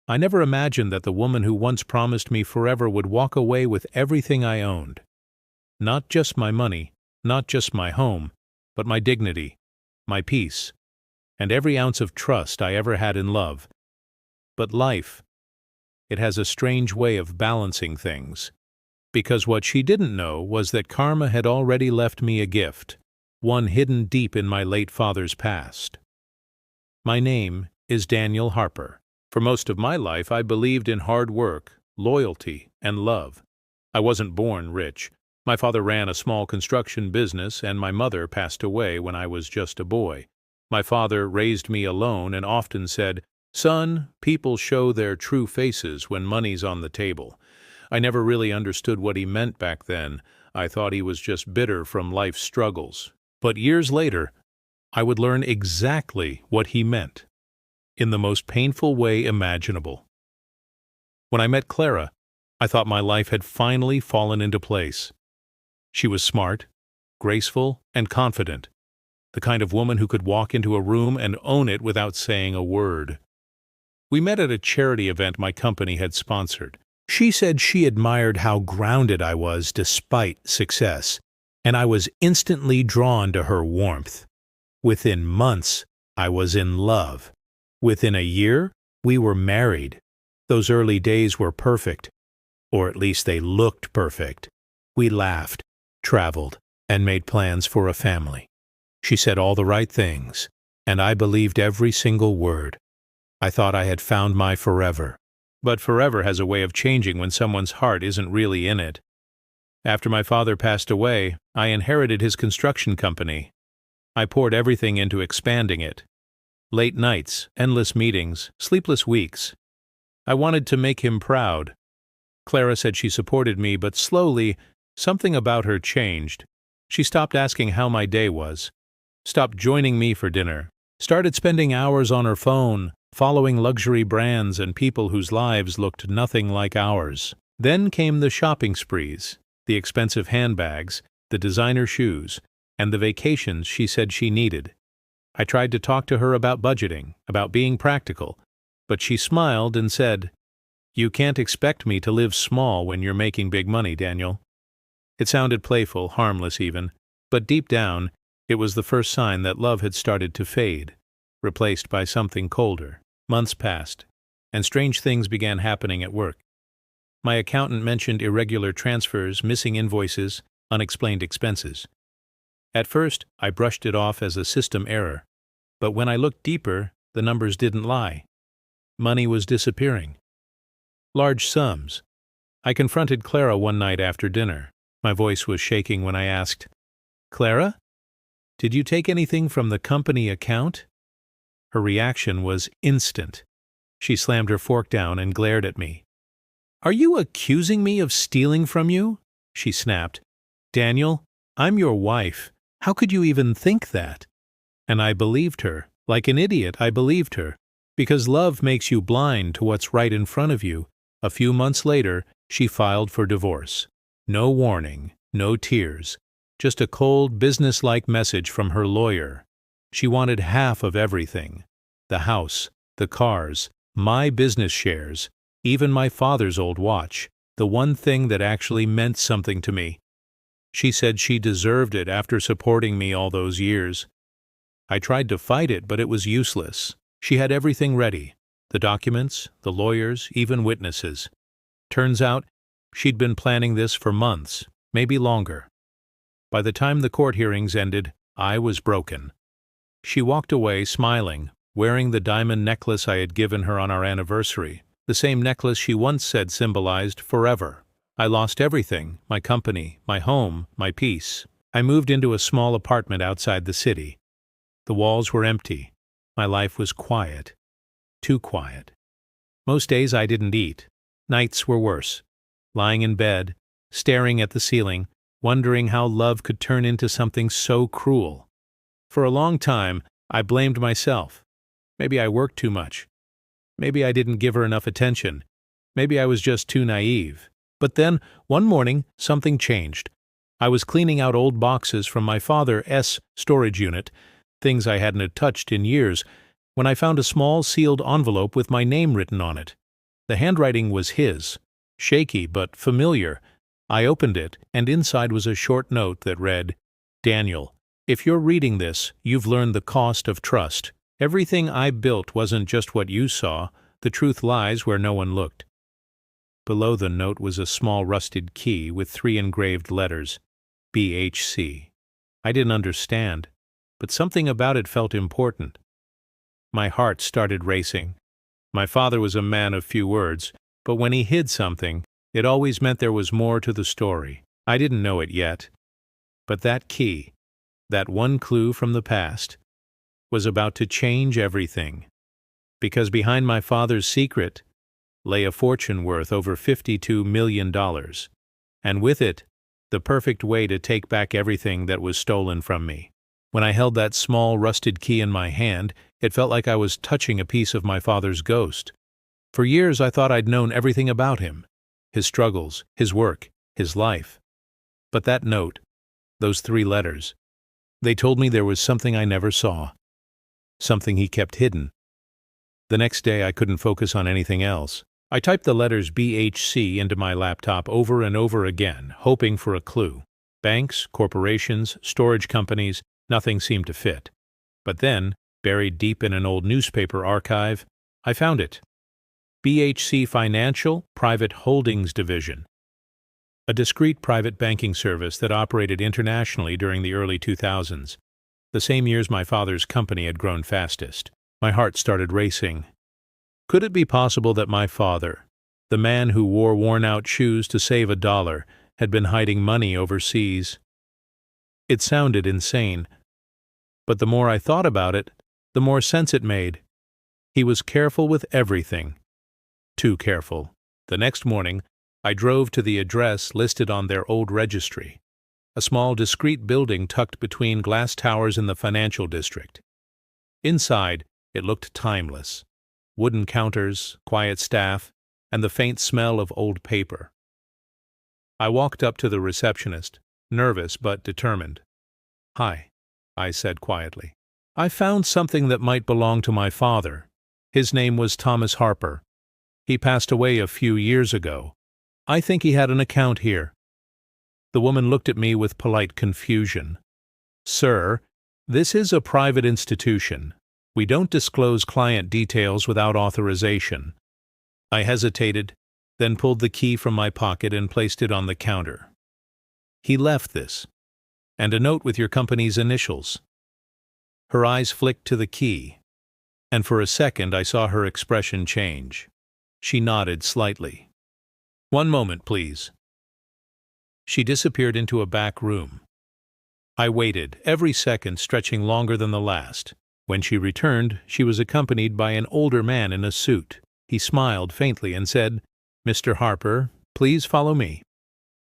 I never imagined that the woman who once promised me forever would walk away with everything I owned. Not just my money, not just my home, but my dignity, my peace, and every ounce of trust I ever had in love. But life, it has a strange way of balancing things. Because what she didn't know was that karma had already left me a gift, one hidden deep in my late father's past. My name is Daniel Harper. For most of my life, I believed in hard work, loyalty, and love. I wasn't born rich. My father ran a small construction business, and my mother passed away when I was just a boy. My father raised me alone and often said, "Son, people show their true faces when money's on the table." I never really understood what he meant back then. I thought he was just bitter from life's struggles. But years later, I would learn exactly what he meant, in the most painful way imaginable. When I met Clara, I thought my life had finally fallen into place. She was smart, graceful, and confident, the kind of woman who could walk into a room and own it without saying a word. We met at a charity event my company had sponsored. She said she admired how grounded I was despite success, and I was instantly drawn to her warmth. Within months, I was in love. Within a year, we were married. Those early days were perfect, or at least they looked perfect. We laughed, traveled, and made plans for a family. She said all the right things, and I believed every single word. I thought I had found my forever. But forever has a way of changing when someone's heart isn't really in it. After my father passed away, I inherited his construction company. I poured everything into expanding it. Late nights, endless meetings, sleepless weeks. I wanted to make him proud. Clara said she supported me, but slowly, something about her changed. She stopped asking how my day was, stopped joining me for dinner, started spending hours on her phone, following luxury brands and people whose lives looked nothing like ours. Then came the shopping sprees, the expensive handbags, the designer shoes, and the vacations she said she needed. I tried to talk to her about budgeting, about being practical, but she smiled and said, "You can't expect me to live small when you're making big money, Daniel." It sounded playful, harmless even, but deep down, it was the first sign that love had started to fade, replaced by something colder. Months passed, and strange things began happening at work. My accountant mentioned irregular transfers, missing invoices, unexplained expenses. At first, I brushed it off as a system error, but when I looked deeper, the numbers didn't lie. Money was disappearing. Large sums. I confronted Clara one night after dinner. My voice was shaking when I asked, "Clara, did you take anything from the company account?" Her reaction was instant. She slammed her fork down and glared at me. "Are you accusing me of stealing from you?" she snapped. "Daniel, I'm your wife. How could you even think that?" And I believed her. Like an idiot, I believed her. Because love makes you blind to what's right in front of you. A few months later, she filed for divorce. No warning, no tears, just a cold, businesslike message from her lawyer. She wanted half of everything. The house, the cars, my business shares, even my father's old watch, the one thing that actually meant something to me. She said she deserved it after supporting me all those years. I tried to fight it, but it was useless. She had everything ready. The documents, the lawyers, even witnesses. Turns out, she'd been planning this for months, maybe longer. By the time the court hearings ended, I was broken. She walked away smiling, wearing the diamond necklace I had given her on our anniversary, the same necklace she once said symbolized forever. I lost everything, my company, my home, my peace. I moved into a small apartment outside the city. The walls were empty. My life was quiet. Too quiet. Most days I didn't eat. Nights were worse. Lying in bed, staring at the ceiling, wondering how love could turn into something so cruel. For a long time, I blamed myself. Maybe I worked too much. Maybe I didn't give her enough attention. Maybe I was just too naive. But then, one morning, something changed. I was cleaning out old boxes from my father's storage unit, things I hadn't touched in years, when I found a small sealed envelope with my name written on it. The handwriting was his, shaky but familiar. I opened it, and inside was a short note that read, "Daniel, if you're reading this, you've learned the cost of trust. Everything I built wasn't just what you saw. The truth lies where no one looked." Below the note was a small rusted key with 3 engraved letters, BHC. I didn't understand, but something about it felt important. My heart started racing. My father was a man of few words, but when he hid something, it always meant there was more to the story. I didn't know it yet, but that key, that one clue from the past, was about to change everything. Because behind my father's secret lay a fortune worth over $52 million, and with it, the perfect way to take back everything that was stolen from me. When I held that small rusted key in my hand, it felt like I was touching a piece of my father's ghost. For years I thought I'd known everything about him, his struggles, his work, his life. But that note, those 3 letters, they told me there was something I never saw, something he kept hidden. The next day I couldn't focus on anything else. I typed the letters BHC into my laptop over and over again, hoping for a clue. Banks, corporations, storage companies, nothing seemed to fit. But then, buried deep in an old newspaper archive, I found it. BHC Financial Private Holdings Division, a discreet private banking service that operated internationally during the early 2000s, the same years my father's company had grown fastest. My heart started racing. Could it be possible that my father, the man who wore worn-out shoes to save $1, had been hiding money overseas? It sounded insane, but the more I thought about it, the more sense it made. He was careful with everything. Too careful. The next morning, I drove to the address listed on their old registry, a small discreet building tucked between glass towers in the financial district. Inside, it looked timeless. Wooden counters, quiet staff, and the faint smell of old paper. I walked up to the receptionist, nervous but determined. "Hi," I said quietly. "I found something that might belong to my father. His name was Thomas Harper. He passed away a few years ago. I think he had an account here." The woman looked at me with polite confusion. "Sir, this is a private institution. We don't disclose client details without authorization." I hesitated, then pulled the key from my pocket and placed it on the counter. "He left this, and a note with your company's initials." Her eyes flicked to the key, and for a second I saw her expression change. She nodded slightly. "One moment, please." She disappeared into a back room. I waited, every second stretching longer than the last. When she returned, she was accompanied by an older man in a suit. He smiled faintly and said, "Mr. Harper, please follow me."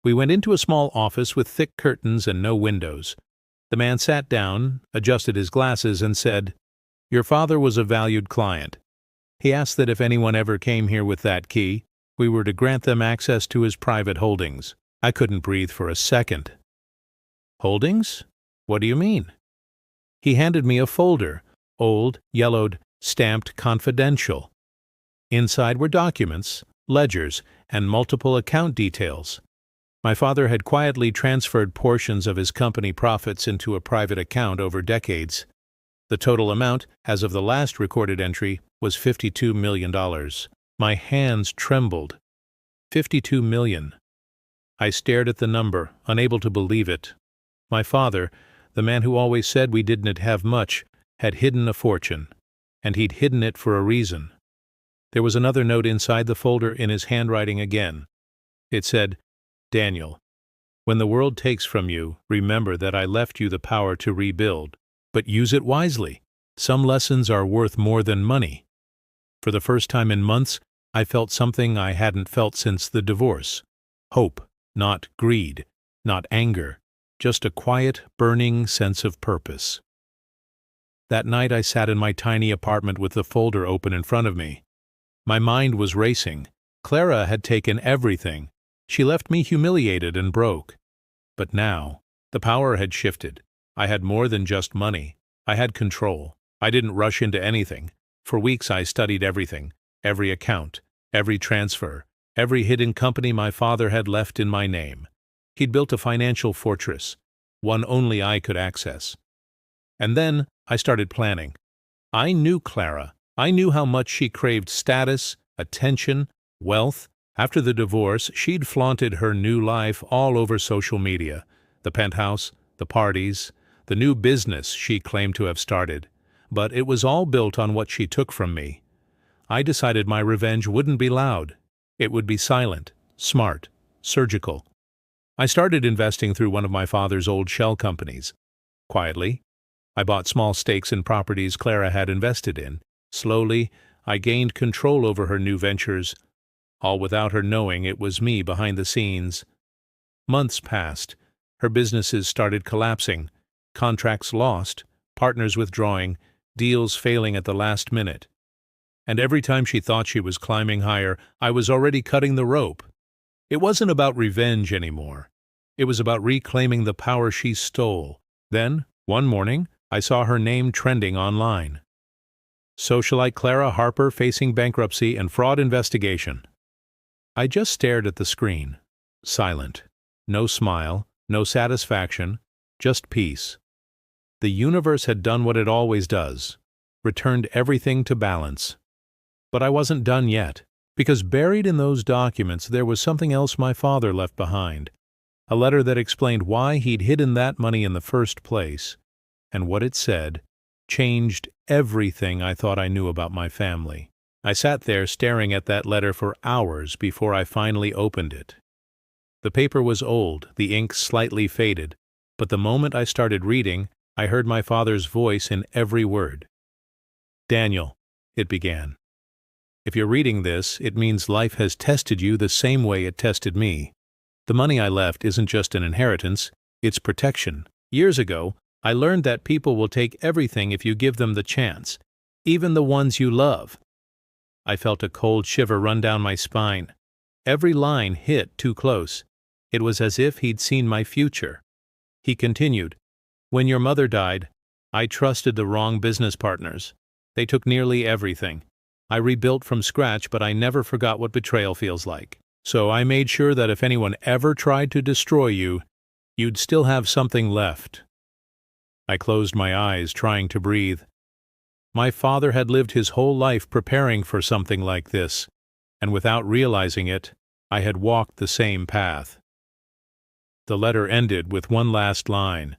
We went into a small office with thick curtains and no windows. The man sat down, adjusted his glasses, and said, "Your father was a valued client. He asked that if anyone ever came here with that key, we were to grant them access to his private holdings." I couldn't breathe for a second. "Holdings? What do you mean?" He handed me a folder, old, yellowed, stamped confidential. Inside were documents, ledgers, and multiple account details. My father had quietly transferred portions of his company profits into a private account over decades. The total amount, as of the last recorded entry, was $52 million. My hands trembled. $52 million. I stared at the number, unable to believe it. My father, the man who always said we didn't have much, had hidden a fortune, and he'd hidden it for a reason. There was another note inside the folder in his handwriting again. It said, "Daniel, when the world takes from you, remember that I left you the power to rebuild, but use it wisely. Some lessons are worth more than money." For the first time in months, I felt something I hadn't felt since the divorce. Hope, not greed, not anger, just a quiet, burning sense of purpose. That night I sat in my tiny apartment with the folder open in front of me. My mind was racing. Clara had taken everything. She left me humiliated and broke. But now, the power had shifted. I had more than just money. I had control. I didn't rush into anything. For weeks I studied everything, every account, Every transfer, every hidden company my father had left in my name. He'd built a financial fortress, one only I could access. And then I started planning. I knew Clara. I knew how much she craved status, attention, wealth. After the divorce, she'd flaunted her new life all over social media. The penthouse, the parties, the new business she claimed to have started. But it was all built on what she took from me. I decided my revenge wouldn't be loud. It would be silent, smart, surgical. I started investing through one of my father's old shell companies. Quietly, I bought small stakes in properties Clara had invested in. Slowly, I gained control over her new ventures, all without her knowing it was me behind the scenes. Months passed. Her businesses started collapsing, contracts lost, partners withdrawing, deals failing at the last minute. And every time she thought she was climbing higher, I was already cutting the rope. It wasn't about revenge anymore. It was about reclaiming the power she stole. Then, one morning, I saw her name trending online. Socialite Clara Harper facing bankruptcy and fraud investigation. I just stared at the screen, silent. No smile, no satisfaction, just peace. The universe had done what it always does, returned everything to balance. But I wasn't done yet, because buried in those documents there was something else my father left behind. A letter that explained why he'd hidden that money in the first place, and what it said changed everything I thought I knew about my family. I sat there staring at that letter for hours before I finally opened it. The paper was old, the ink slightly faded, but the moment I started reading, I heard my father's voice in every word. "Daniel," it began. "If you're reading this, it means life has tested you the same way it tested me. The money I left isn't just an inheritance, it's protection. Years ago, I learned that people will take everything if you give them the chance, even the ones you love." I felt a cold shiver run down my spine. Every line hit too close. It was as if he'd seen my future. He continued, "When your mother died, I trusted the wrong business partners. They took nearly everything. I rebuilt from scratch, but I never forgot what betrayal feels like. So I made sure that if anyone ever tried to destroy you, you'd still have something left." I closed my eyes, trying to breathe. My father had lived his whole life preparing for something like this, and without realizing it, I had walked the same path. The letter ended with one last line.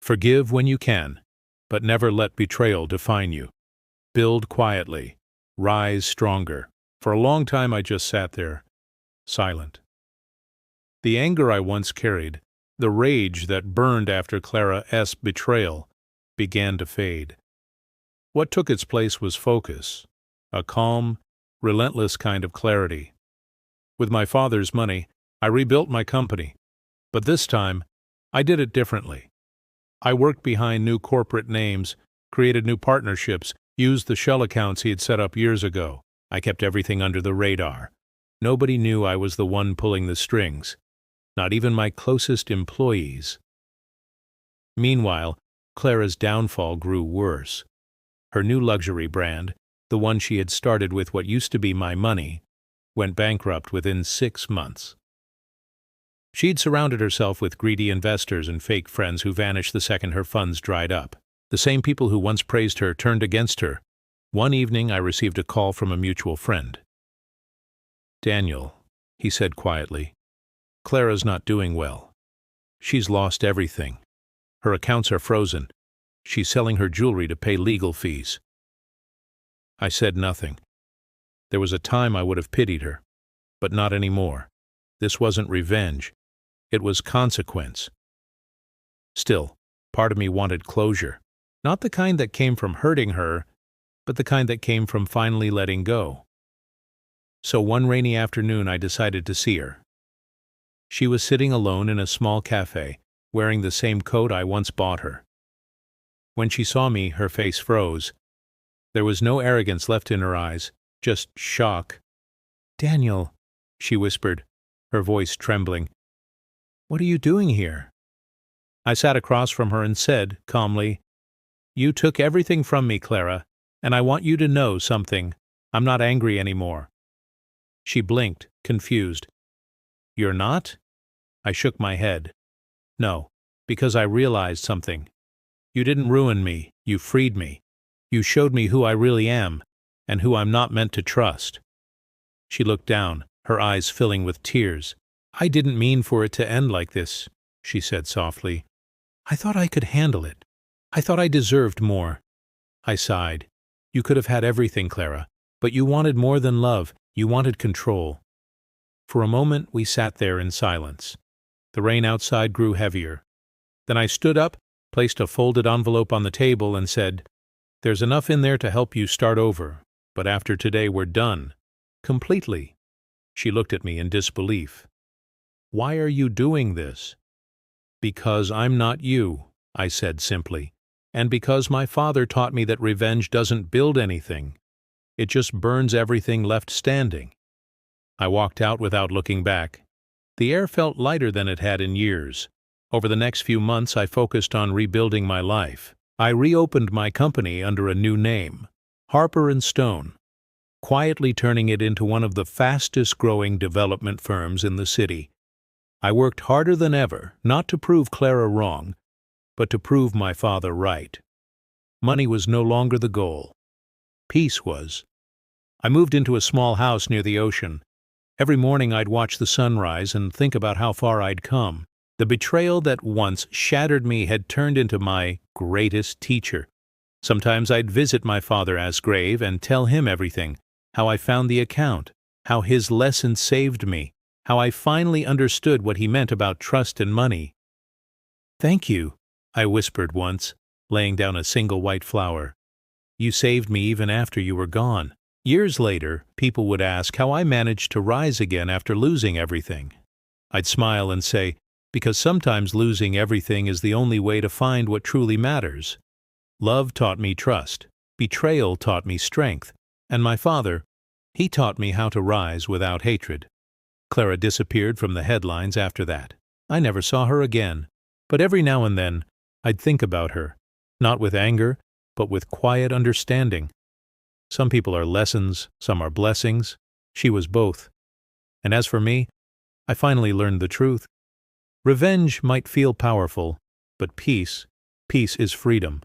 "Forgive when you can, but never let betrayal define you. Build quietly, rise stronger." For a long time I just sat there, silent. The anger I once carried, the rage that burned after Clara's betrayal, began to fade. What took its place was focus, a calm, relentless kind of clarity. With my father's money, I rebuilt my company, but this time, I did it differently. I worked behind new corporate names, created new partnerships, used the shell accounts he had set up years ago. I kept everything under the radar. Nobody knew I was the one pulling the strings, not even my closest employees. Meanwhile, Clara's downfall grew worse. Her new luxury brand, the one she had started with what used to be my money, went bankrupt within 6 months. She'd surrounded herself with greedy investors and fake friends who vanished the second her funds dried up. The same people who once praised her turned against her. One evening I received a call from a mutual friend. "Daniel," he said quietly, "Clara's not doing well. She's lost everything. Her accounts are frozen. She's selling her jewelry to pay legal fees." I said nothing. There was a time I would have pitied her, but not anymore. This wasn't revenge. It was consequence. Still, part of me wanted closure. Not the kind that came from hurting her, but the kind that came from finally letting go. So one rainy afternoon I decided to see her. She was sitting alone in a small cafe, wearing the same coat I once bought her. When she saw me, her face froze. There was no arrogance left in her eyes, just shock. "Daniel," she whispered, her voice trembling. "What are you doing here?" I sat across from her and said, calmly, "You took everything from me, Clara, and I want you to know something. I'm not angry anymore. She blinked, confused. You're not? I shook my head. No, because I realized something. You didn't ruin me, you freed me. You showed me who I really am, and who I'm not meant to trust. She looked down, her eyes filling with tears. I didn't mean for it to end like this, she said softly. I thought I could handle it. I thought I deserved more. I sighed. You could have had everything, Clara, but you wanted more than love. You wanted control. For a moment we sat there in silence. The rain outside grew heavier. Then I stood up, placed a folded envelope on the table, and said, There's enough in there to help you start over, but after today we're done. Completely. She looked at me in disbelief. Why are you doing this? Because I'm not you, I said simply, and because my father taught me that revenge doesn't build anything. It just burns everything left standing. I walked out without looking back. The air felt lighter than it had in years. Over the next few months I focused on rebuilding my life. I reopened my company under a new name, Harper & Stone, quietly turning it into one of the fastest-growing development firms in the city. I worked harder than ever, not to prove Clara wrong, but to prove my father right. Money was no longer the goal. Peace was. I moved into a small house near the ocean. Every morning I'd watch the sunrise and think about how far I'd come. The betrayal that once shattered me had turned into my greatest teacher. Sometimes I'd visit my father as grave and tell him everything, how I found the account, how his lesson saved me, how I finally understood what he meant about trust and money. Thank you, I whispered once, laying down a single white flower. You saved me even after you were gone. Years later, people would ask how I managed to rise again after losing everything. I'd smile and say, because sometimes losing everything is the only way to find what truly matters. Love taught me trust, betrayal taught me strength, and my father, he taught me how to rise without hatred. Clara disappeared from the headlines after that. I never saw her again, but every now and then I'd think about her, not with anger, but with quiet understanding. Some people are lessons, some are blessings. She was both. And as for me, I finally learned the truth. Revenge might feel powerful, but peace is freedom.